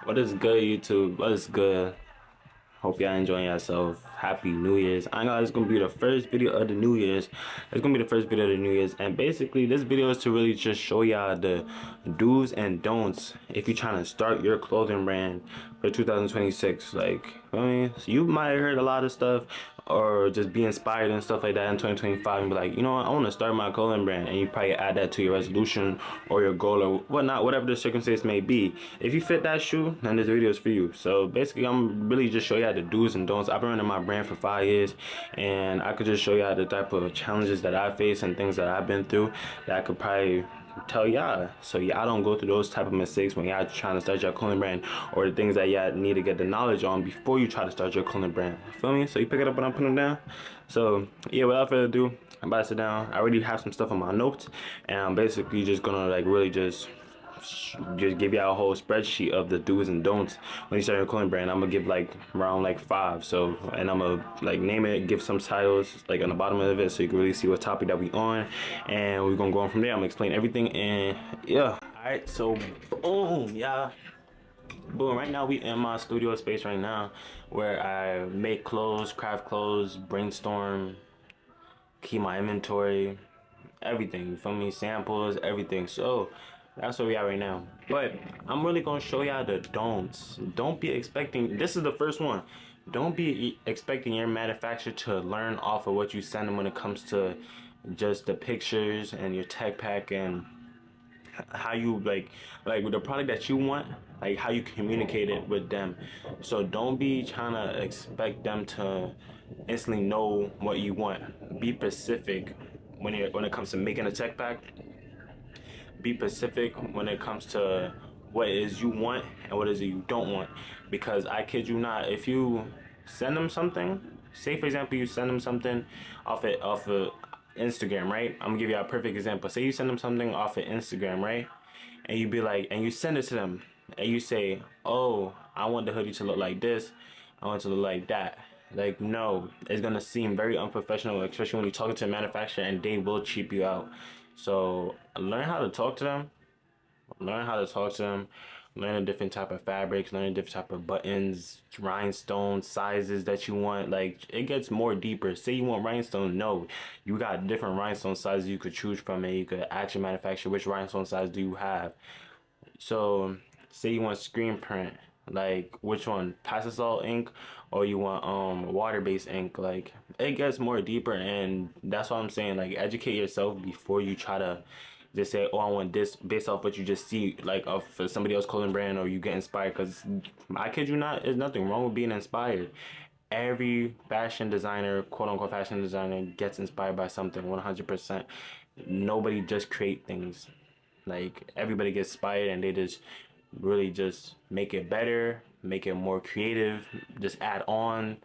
What is good, YouTube? What is good? Hope y'all enjoying yourself. Happy New Year's. I know it's gonna be the first video of the New Year's. It's gonna be the first video of the New Year's, and basically this video is to really just show y'all the do's and don'ts if you're trying to start your clothing brand for 2026. Like, I mean, so you might have heard a lot of stuff or just be inspired and stuff like that in 2025 and be like, you know what, I want to start my clothing brand, and you probably add that to your resolution or your goal or whatnot, whatever the circumstance may be. If you fit that shoe, then this video is for you. So basically, I'm really just show y'all the do's and don'ts. I've been running my brand for 5 years, and I could just show y'all the type of challenges that I face and things that I've been through that I could probably tell y'all, so y'all don't go through those type of mistakes when y'all trying to start your clothing brand, or the things that y'all need to get the knowledge on before you try to start your clothing brand. Feel me? So you pick it up when I put them down. So yeah, without further ado, I'm about to sit down. I already have some stuff on my notes, and I'm basically just gonna like really just give y'all a whole spreadsheet of the do's and don'ts when you start your clothing brand. I'm gonna give like around like 5. So, and I'm gonna like name it, give some titles like on the bottom of it so you can really see what topic that we on, and we're gonna go on from there. I'm gonna explain everything, and yeah. All right, so boom, yeah. Boom, right now we in my studio space right now where I make clothes, craft clothes, brainstorm, keep my inventory, everything. You feel me? Samples, everything. So that's where we are right now. But I'm really gonna show y'all the don'ts. Don't be expecting, this is the first one. Don't be expecting your manufacturer to learn off of what you send them when it comes to just the pictures and your tech pack and how you like with the product that you want, like how you communicate it with them. So don't be trying to expect them to instantly know what you want. Be specific when it comes to making a tech pack. Be specific when it comes to what it is you want and what it is you don't want, because I kid you not, if you send them something, say for example you send them something off of Instagram, right? I'm gonna give you a perfect example. Say you send them something off of Instagram, right? And you be like, and you send it to them, and you say, oh, I want the hoodie to look like this, I want it to look like that. Like, no, it's gonna seem very unprofessional, especially when you're talking to a manufacturer, and they will cheap you out. So learn how to talk to them. Learn how to talk to them. Learn a different type of fabrics. Learn a different type of buttons, rhinestones, sizes that you want. Like, it gets more deeper. Say you want rhinestone, no, you got different rhinestone sizes you could choose from, and you could actually manufacture which rhinestone size do you have. So say you want screen print, like which one, Pastelsol ink or you want water-based ink. Like, it gets more deeper, and that's what I'm saying. Like, educate yourself before you try to just say, oh, I want this based off what you just see like of somebody else clothing brand, or you get inspired. Because I kid you not, there's nothing wrong with being inspired. Every fashion designer, quote unquote fashion designer, gets inspired by something. 100%. Nobody just create things. Like, everybody gets inspired and they just really just make it better, make it more creative, just add on,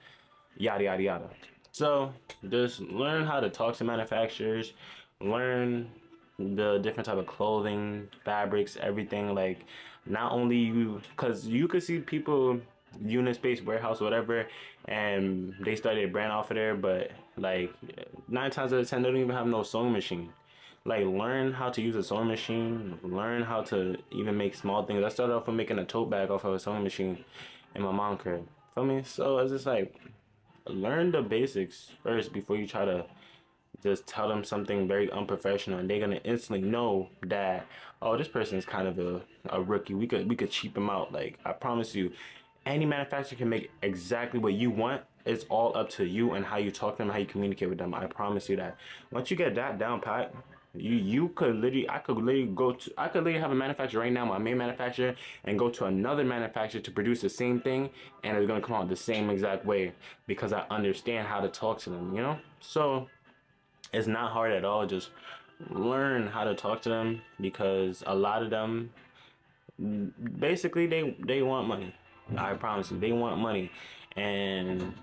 yada yada yada. So just learn how to talk to manufacturers, learn the different type of clothing, fabrics, everything. Like, not only you, because you could see people unit space warehouse whatever, and they started a brand off of there, but like 9 times out of 10 they don't even have no sewing machine. Like, learn how to use a sewing machine, learn how to even make small things. I started off with making a tote bag off of a sewing machine in my mom's crib. Feel me? So it's just like, learn the basics first before you try to just tell them something very unprofessional, and they're gonna instantly know that, oh, this person is kind of a rookie. We could cheap him out. Like, I promise you, any manufacturer can make exactly what you want. It's all up to you and how you talk to them, how you communicate with them. I promise you that. Once you get that down pat, you could literally, I could literally have a manufacturer right now, my main manufacturer, and go to another manufacturer to produce the same thing, and it's gonna come out the same exact way, because I understand how to talk to them, you know? So it's not hard at all. Just learn how to talk to them, because a lot of them basically they want money. I promise you, they want money, and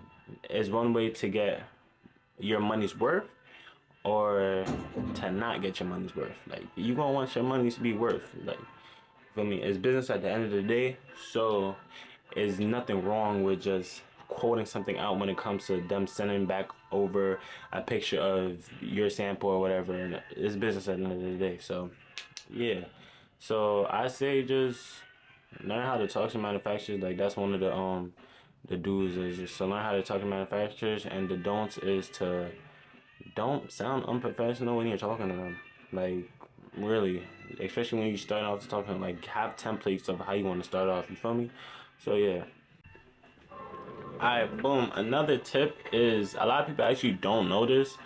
it's one way to get your money's worth or to not get your money's worth. Like, you gonna want your money to be worth. Like, feel me? It's business at the end of the day. So there's nothing wrong with just quoting something out when it comes to them sending back over a picture of your sample or whatever. And it's business at the end of the day. So yeah. So I say just Learn how to talk to manufacturers. Like that's one of the do's is just to learn how to talk to manufacturers, and the don'ts is to don't sound unprofessional when you're talking to them. Like really, especially when you start off talking, like have templates of how you want to start off. You feel me? So yeah. Alright, boom. Another tip is a lot of people actually don't know this.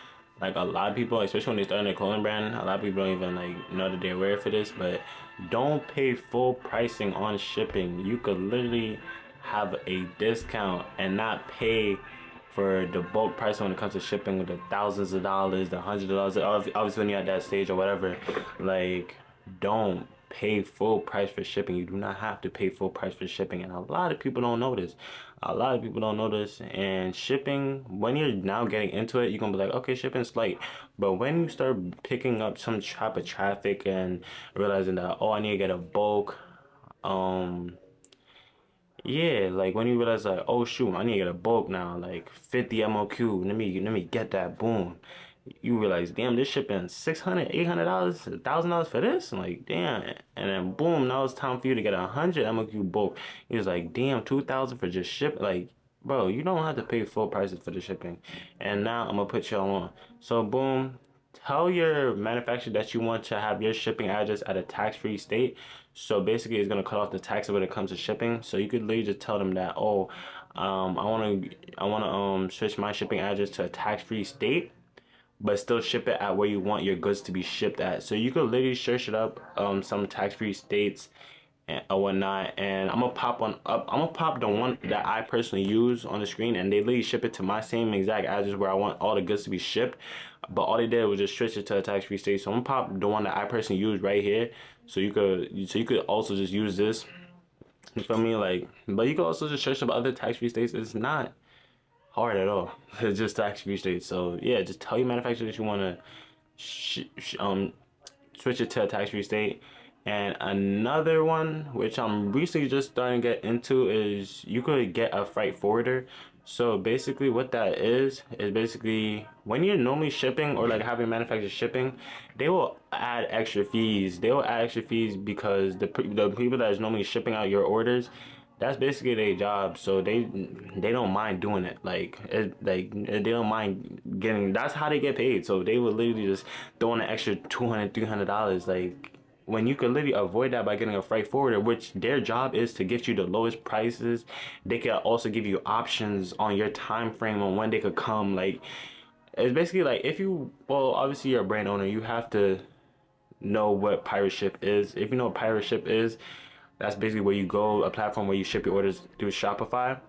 Like a lot of people, especially when they start their clothing brand, a lot of people don't even like know that they're aware for this. But don't pay full pricing on shipping. You could literally have a discount and not pay for the bulk price when it comes to shipping with the thousands of dollars, the hundreds of dollars. Obviously, when you're at that stage or whatever, like don't pay full price for shipping. You do not have to pay full price for shipping, and a lot of people don't know this. A lot of people don't know this. And shipping, when you're now getting into it, you're gonna be like, okay, shipping's light. But when you start picking up some type of traffic and realizing that, oh, I need to get a bulk, yeah, like when you realize like, oh shoot, I need to get a bulk now, like 50 MOQ. Let me get that. Boom. You realize, damn, this shipping $600, $800, $1,000 for this. Like, damn. And then boom, now it's time for you to get 100 MOQ bulk. He's like, damn, 2,000 for just ship. Like, bro, you don't have to pay full prices for the shipping. And now I'm gonna put y'all on. So boom, tell your manufacturer that you want to have your shipping address at a tax-free state. So basically it's gonna cut off the tax when it comes to shipping. So you could literally just tell them that, oh, I wanna switch my shipping address to a tax-free state, but still ship it at where you want your goods to be shipped at. So you could literally search it up, some tax-free states and or whatnot, and I'm gonna pop the one that I personally use on the screen, and they literally ship it to my same exact address where I want all the goods to be shipped. But all they did was just switch it to a tax-free state. So I'm gonna pop the one that I personally use right here. So you could also just use this. You feel me? Like, but you could also just search up other tax-free states. It's not hard at all. It's just tax-free states. So yeah, just tell your manufacturer that you want to switch it to a tax-free state. And another one which I'm recently just starting to get into is you could get a freight forwarder. So basically what that is basically when you're normally shipping or like having manufacturer shipping, they will add extra fees. They will add extra fees because the people that is normally shipping out your orders, that's basically their job. So they don't mind doing it. Like they don't mind getting, that's how they get paid. So they will literally just throw in an extra $200, $300. Like when you can literally avoid that by getting a freight forwarder, which their job is to get you the lowest prices. They can also give you options on your time frame on when they could come. Like it's basically like if you, well, obviously you're a brand owner, you have to know what Pirate Ship is. If you know what Pirate Ship is, that's basically where you go, a platform where you ship your orders through Shopify.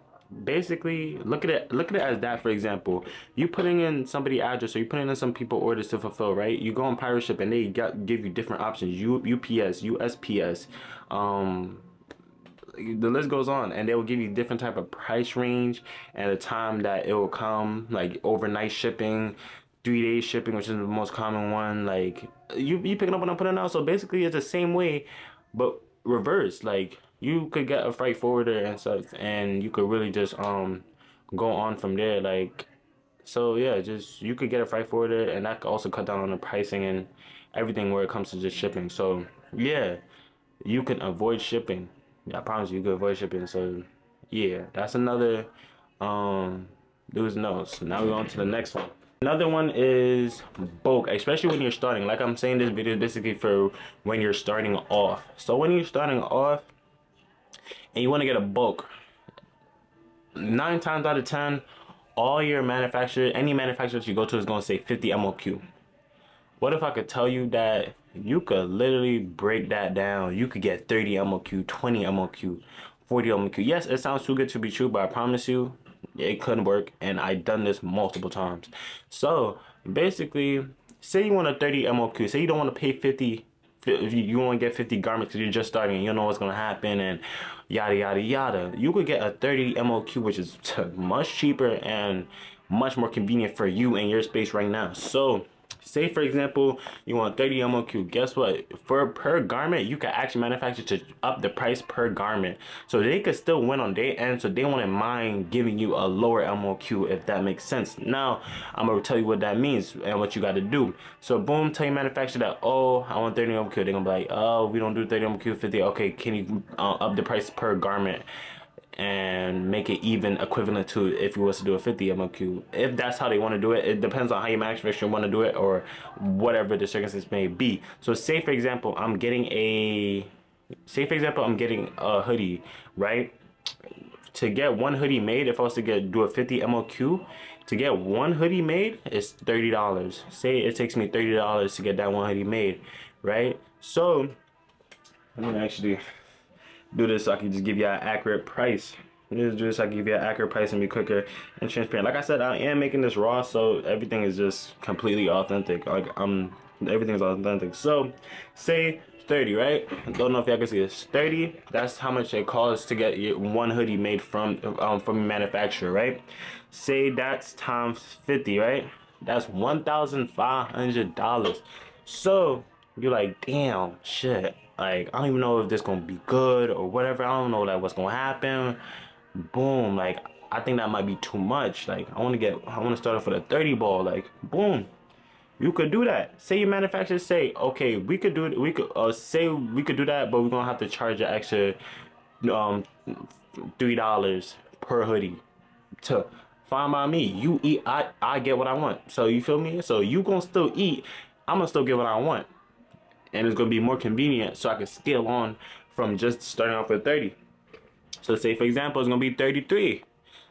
Basically, look at it as that. For example, you putting in somebody address, or you putting in some people orders to fulfill, right? You go on Pirate Ship and they give you different options, UPS, USPS, the list goes on, and they will give you different type of price range and the time that it will come, like overnight shipping, 3 day shipping, which is the most common one. Like you picking up what I'm putting out. So basically it's the same way but reverse. Like you could get a freight forwarder and stuff, and you could really just go on from there. Like, so yeah, just you could get a freight forwarder, and that could also cut down on the pricing and everything where it comes to just shipping. So yeah, you can avoid shipping. I promise you can avoid shipping. So yeah, that's another do's notes. Now we're on to the next one. Another one is bulk, especially when you're starting. Like I'm saying, this video is basically for when you're starting off. So when you're starting off and you want to get a bulk, 9 times out of 10, all your manufacturer, any manufacturer that you go to is going to say 50 MOQ. What if I could tell you that you could literally break that down? You could get 30 MOQ, 20 MOQ, 40 MOQ. Yes, it sounds too good to be true, but I promise you, it couldn't work, and I done this multiple times. So basically, say you want a 30 MOQ, say you don't want to pay 50, you want to get 50 garments because you're just starting and you don't know what's going to happen and yada yada yada. You could get a 30 MOQ, which is much cheaper and much more convenient for you and your space right now. So Say for example, you want 30 MOQ. Guess what? For per garment, you can actually manufacture to up the price per garment. So they could still win on their end. So they wouldn't mind giving you a lower MOQ if that makes sense. Now, I'm gonna tell you what that means and what you gotta do. So boom, tell your manufacturer that, oh, I want 30 MOQ. They're gonna be like, oh, we don't do 30 MOQ, 50. Okay, can you up the price per garment and make it even equivalent to if you was to do a 50 MOQ. If that's how they want to do it, it depends on how your manufacturer want to do it or whatever the circumstances may be. So say for example, I'm getting a hoodie, right? To get one hoodie made, if I was to do a 50 MOQ, to get one hoodie made, it's $30. Say it takes me $30 to get that one hoodie made, right? So I'm gonna actually do this so I can just give you an accurate price. Just do this so I can give you an accurate price and be quicker and transparent. Like I said, I am making this raw, so everything is just completely authentic. Like everything's authentic. So say 30, right? Don't know if y'all can see this. 30, that's how much it costs to get one hoodie made from a manufacturer, right? Say that's times 50, right? That's $1,500. So you're like, damn, shit. Like, I don't even know if this gonna be good or whatever. I don't know like what's gonna happen. Boom, like I think that might be too much. Like I wanna start off with a 30 ball. Like, boom. You could do that. Say your manufacturer say, okay, we could do it, we could say we could do that, but we're gonna have to charge an extra $3 per hoodie. To fine by me. You eat, I get what I want. So you feel me? So you gonna still eat, I'm gonna still get what I want. And it's gonna be more convenient so I can scale on from just starting off with 30. So say for example, it's gonna be 33.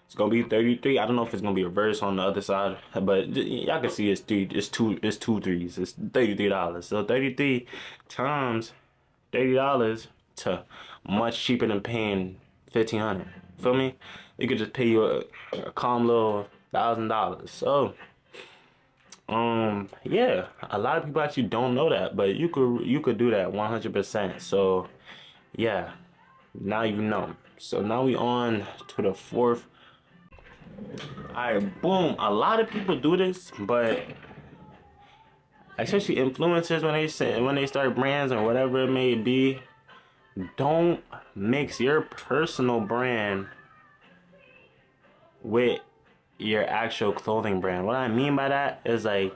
It's gonna be 33. I don't know if it's gonna be reverse on the other side, but y'all can see it's two threes. It's $33. So 33 times $30 to much cheaper than paying $1,500. Feel me? You could just pay you a calm little $1,000. So yeah, a lot of people actually don't know that, but you could do that 100%. So yeah, now you know. So now we on to the fourth. All right, boom. A lot of people do this, but especially influencers when they start brands or whatever it may be, don't mix your personal brand with your actual clothing brand. What I mean by that is like,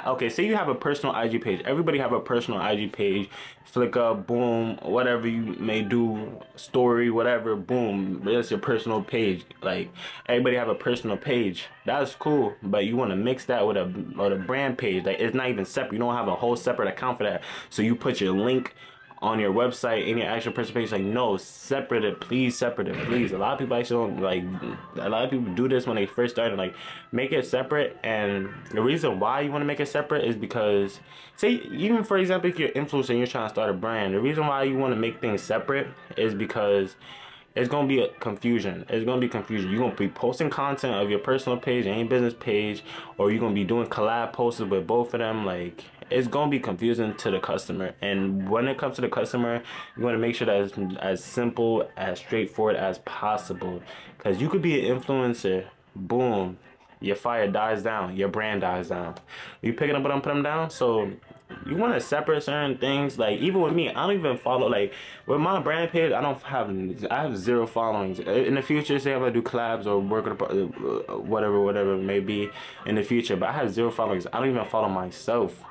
okay, say you have a personal IG page. Everybody have a personal IG page. Flickr, boom, whatever you may do, story, whatever, boom. That's your personal page. Like, everybody have a personal page. That's cool, but you want to mix that with a brand page. Like, it's not even separate. You don't have a whole separate account for that. So you put your link on your website in your actual personal page. Like, no, separate it, please. Separate it, please. A lot of people actually don't, like, a lot of people do this when they first start, like, make it separate. And the reason why you want to make it separate is because, say, even for example, if you're an influencer and you're trying to start a brand, the reason why you want to make things separate is because it's gonna be a confusion. It's gonna be confusion. You're gonna be posting content of your personal page and your business page, or you're gonna be doing collab posts with both of them. Like, it's gonna be confusing to the customer. And when it comes to the customer, you want to make sure that it's as simple, as straightforward as possible. Because you could be an influencer, boom, your fire dies down, your brand dies down. You picking up what I'm putting down. So you want to separate certain things. Like, even with me, I don't even follow, like, with my brand page, I have 0 followings. In the future, say if I do collabs or work with whatever it may be in the future, but I have 0 followings. I don't even follow myself.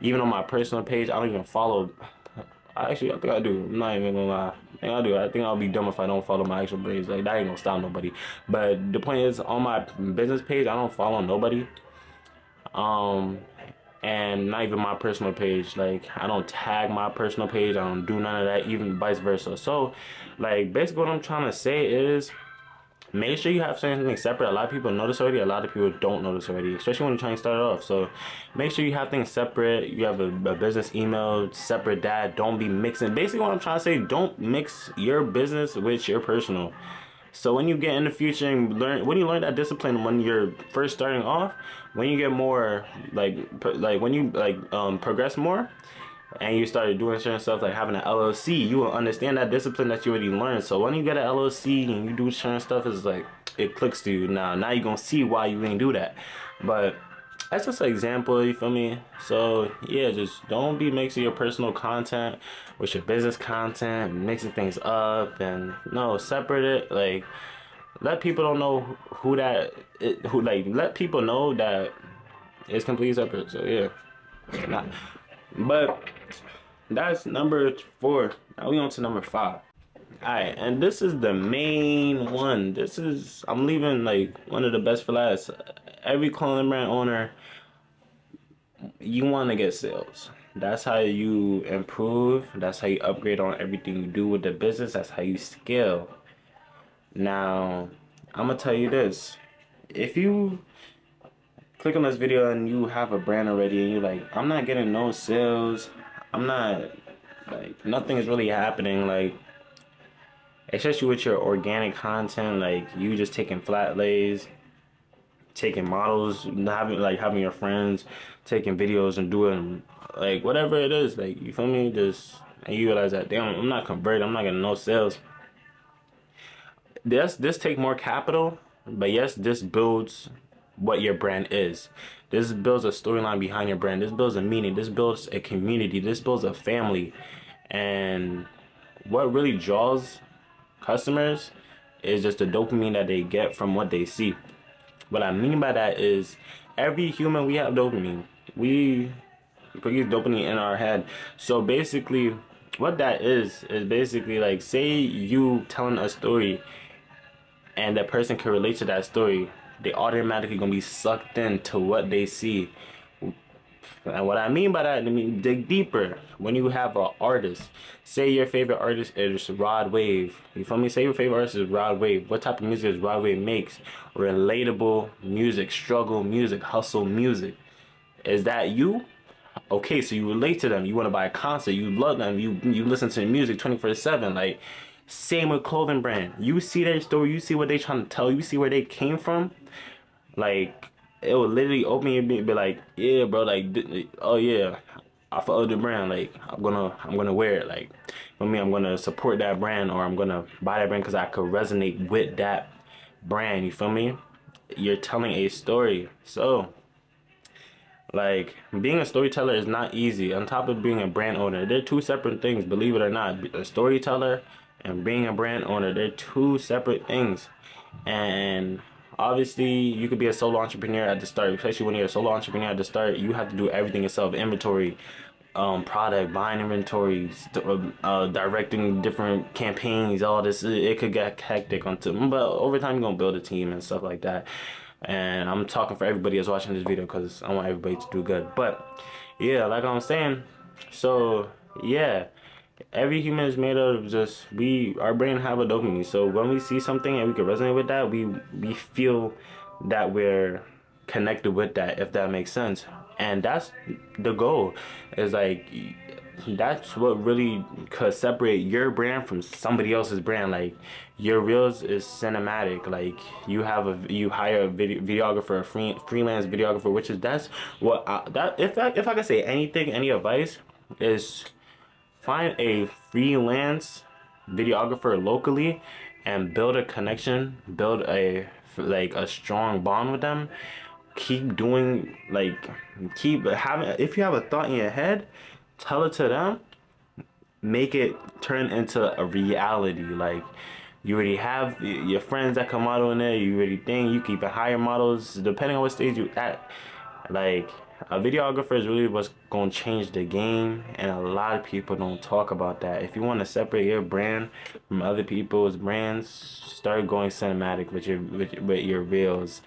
Even on my personal page, I don't even follow. I think I do. I'm not even gonna lie. I think I do. I think I'll be dumb if I don't follow my actual page. Like, that ain't gonna stop nobody. But the point is, on my business page, I don't follow nobody. And not even my personal page. Like, I don't tag my personal page. I don't do none of that, even vice versa. So, like, basically what I'm trying to say is, make sure you have something separate. A lot of people notice already. A lot of people don't notice already, especially when you're trying to start off. So make sure you have things separate. You have a business email, separate that. Don't be mixing. Basically what I'm trying to say, don't mix your business with your personal. So when you get in the future and when you learn that discipline when you're first starting off, when you get more, when you progress more, and you started doing certain stuff like having an LLC, you will understand that discipline that you already learned. So when you get an LLC and you do certain stuff, it's like it clicks to you. Now you're gonna see why you didn't do that. But that's just an example, you feel me? So yeah, just don't be mixing your personal content with your business content, mixing things up, and no, separate it. Like, let people don't know who that who like let people know that it's completely separate. So yeah, nah. But that's number 4. Now we on to number 5. Alright, and this is the main one. I'm leaving like one of the best for last. Every clothing brand owner, you want to get sales. That's how you improve. That's how you upgrade on everything you do with the business. That's how you scale. Now, I'm gonna tell you this. If you click on this video and you have a brand already and you're like, I'm not getting no sales, I'm not, like, nothing is really happening, like, especially with your organic content, like you just taking flat lays, taking models, having your friends taking videos and doing like whatever it is, like, you feel me, just, and you realize that, damn, I'm not converting, I'm not getting no sales. This take more capital, but yes, this builds what your brand is. This builds a storyline behind your brand. This builds a meaning. This builds a community. This builds a family. And what really draws customers is just the dopamine that they get from what they see. What I mean by that is, every human, we have dopamine. We produce dopamine in our head. So basically, what that is basically like, say you telling a story and that person can relate to that story, they automatically gonna be sucked into what they see. And what I mean by that, I mean, dig deeper. When you have an artist, say your favorite artist is Rod Wave. You feel me? Say your favorite artist is Rod Wave. What type of music is Rod Wave makes? Relatable music, struggle music, hustle music. Is that you? Okay, so you relate to them. You want to buy a concert. You love them. You listen to the music 24/7. Like, same with clothing brand. You see their story. You see what they trying to tell. You see where they came from. Like, it will literally open your be like, yeah, bro, like, oh yeah, I follow the brand, like, I'm gonna wear it, like, for me, I'm gonna support that brand, or I'm gonna buy that brand because I could resonate with that brand. You feel me? You're telling a story. So, like, being a storyteller is not easy. On top of being a brand owner, they're two separate things, believe it or not. A storyteller and being a brand owner, they're two separate things. And obviously, you could be a solo entrepreneur at the start, especially when you're a solo entrepreneur at the start. You have to do everything yourself: inventory, product, buying inventory, directing different campaigns, all this. It could get hectic but over time, you're gonna build a team and stuff like that. And I'm talking for everybody that's watching this video because I want everybody to do good. But yeah, like I'm saying, so yeah, every human is made of just, our brain have a dopamine. So when we see something and we can resonate with that, we feel that we're connected with that, if that makes sense. And that's the goal, is like, that's what really could separate your brand from somebody else's brand. Like, your reels is cinematic. Like, you hire a videographer, a freelance videographer, which is, that's what if I could say anything, any advice, is find a freelance videographer locally and build a connection, build a strong bond with them. Keep doing, like, keep having, if you have a thought in your head, tell it to them, make it turn into a reality. Like, you already have your friends that come model in there, you already think you keep hire models depending on what stage you at. Like, a videographer is really what's gonna change the game, and a lot of people don't talk about that. If you want to separate your brand from other people's brands, start going cinematic with your reels.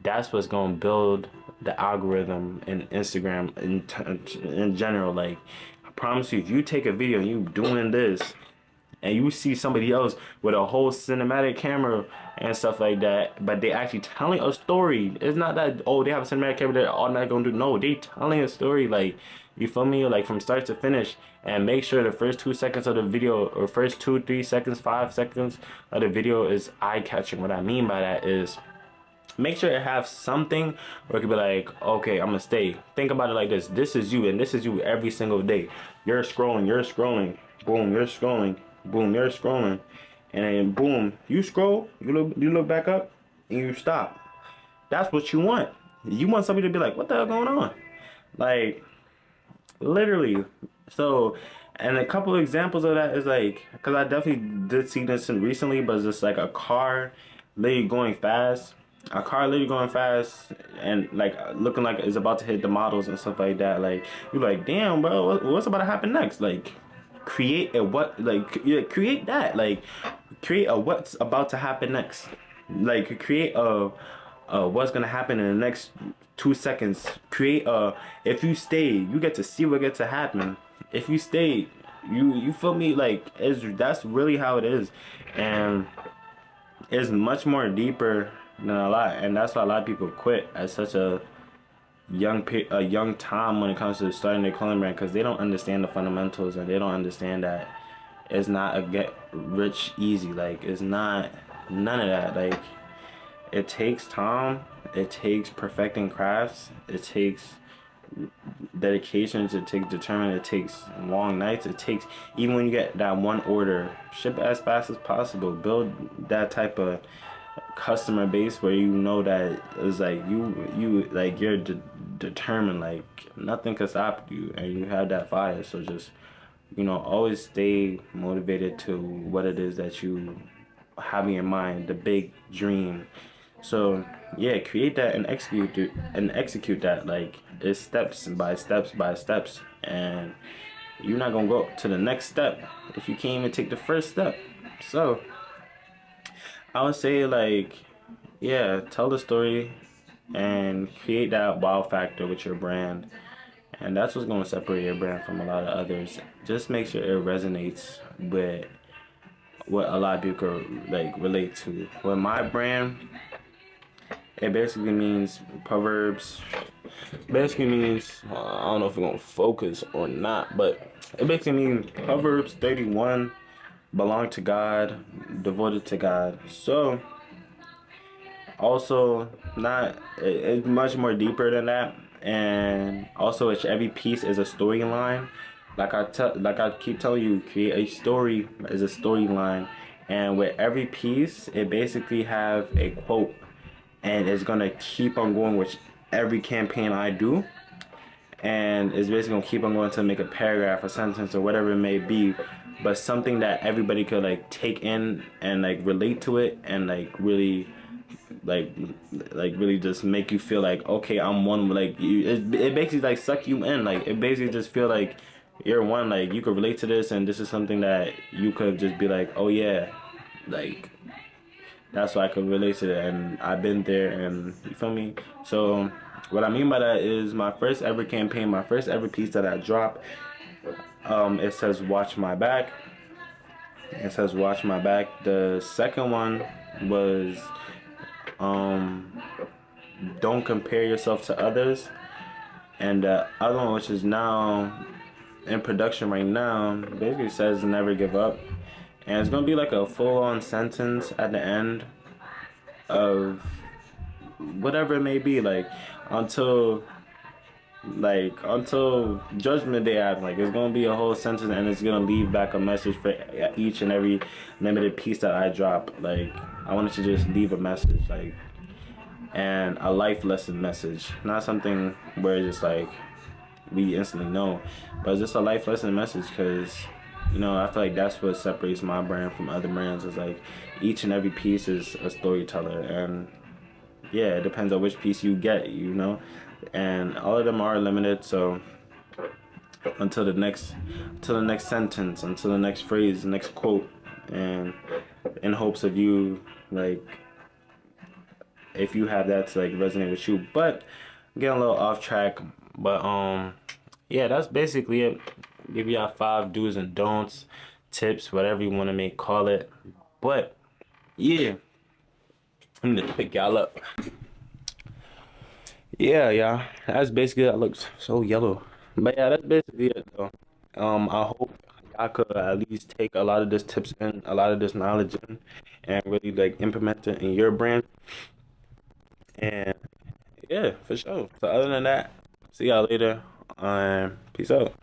That's what's gonna build the algorithm in Instagram in general. Like, I promise you, if you take a video and you doing this, and you see somebody else with a whole cinematic camera and stuff like that, but they actually telling a story. It's not that, oh, they have a cinematic camera, they're all not gonna do. No, they telling a story. Like, you feel me? Like, from start to finish. And make sure the first 2 seconds of the video, or first 2-3 seconds, 5 seconds of the video is eye-catching. What I mean by that is, make sure it have something where it could be like, okay, I'm gonna stay. Think about it like this. This is you, and this is you every single day. You're scrolling, boom, you're scrolling, boom, you're scrolling, and then boom, you scroll, you look back up, and you stop. That's what you want. You want somebody to be like, what the hell going on? Like, literally. So, and a couple of examples of that is like, because I definitely did see this recently, but it's just like a car literally going fast. A car literally going fast and like looking like it's about to hit the models and stuff like that. Like, you're like, damn, bro, what's about to happen next? Like, create a what, like, yeah, create that. Like, create a what's about to happen next. Like, create a what's gonna happen in the next 2 seconds. Create a, if you stay, you get to see what gets to happen. If you stay, you feel me? Like, that's really how it is, and it's much more deeper than a lot, and that's why a lot of people quit at such a young time when it comes to starting their clothing brand, because they don't understand the fundamentals, and they don't understand that it's not a get rich easy. Like, it's not none of that. Like, it takes time, it takes perfecting crafts, it takes dedication, it takes determination, it takes long nights, it takes, even when you get that one order, ship as fast as possible, build that type of customer base where you know that it's like you like you're determined, like nothing can stop you, and you have that fire. So just, always stay motivated to what it is that you have in your mind, the big dream. So yeah, create that and execute that. Like, it's steps by steps by steps, and you're not gonna go to the next step if you can't even take the first step. So I would say, like, yeah, tell the story and create that wow factor with your brand. And that's what's going to separate your brand from a lot of others. Just make sure it resonates with what a lot of people could, like, relate to. With my brand, it basically means Proverbs. Basically means, I don't know if we're going to focus or not, but it basically means Proverbs 31, belong to God, devoted to God. So, also, not, it's much more deeper than that, and also every piece is a storyline. Like I keep telling you, create a story is a storyline, and with every piece, it basically have a quote, and it's gonna keep on going with every campaign I do, and it's basically gonna keep on going to make a paragraph, a sentence, or whatever it may be, but something that everybody could like take in and like relate to it, and like really just make you feel like, okay, I'm one. Like, it basically like suck you in. Like, it basically just feel like you're one. Like, you could relate to this, and this is something that you could just be like, oh yeah, like, that's why I could relate to it, and I've been there, and you feel me. So what I mean by that is, my first ever campaign, my first ever piece that I dropped, it says watch my back. It says watch my back. The second one was don't compare yourself to others, and the other one, which is now in production right now, basically says never give up, and it's gonna be like a full-on sentence at the end of whatever it may be, like until judgment day happens. Like, it's gonna be a whole sentence, and it's gonna leave back a message for each and every limited piece that I drop. Like, I wanted to just leave a message, like, and a life lesson message, not something where it's just like we instantly know, but it's just a life lesson message, because I feel like that's what separates my brand from other brands. Is like, each and every piece is a storyteller, and yeah, it depends on which piece you get, and all of them are limited. So until the next sentence, until the next phrase, the next quote, and in hopes of you, like, if you have that to like resonate with you. But I'm getting a little off track, but yeah, that's basically it. Give y'all 5 do's and don'ts, tips, whatever you want to call it. But yeah, I'm gonna pick y'all up. Yeah, that's basically it. That looks so yellow, but yeah, that's basically it though. I hope y'all could at least take a lot of this tips in, a lot of this knowledge in, and really like implement it in your brand. And yeah, for sure. So other than that, see y'all later. Peace out.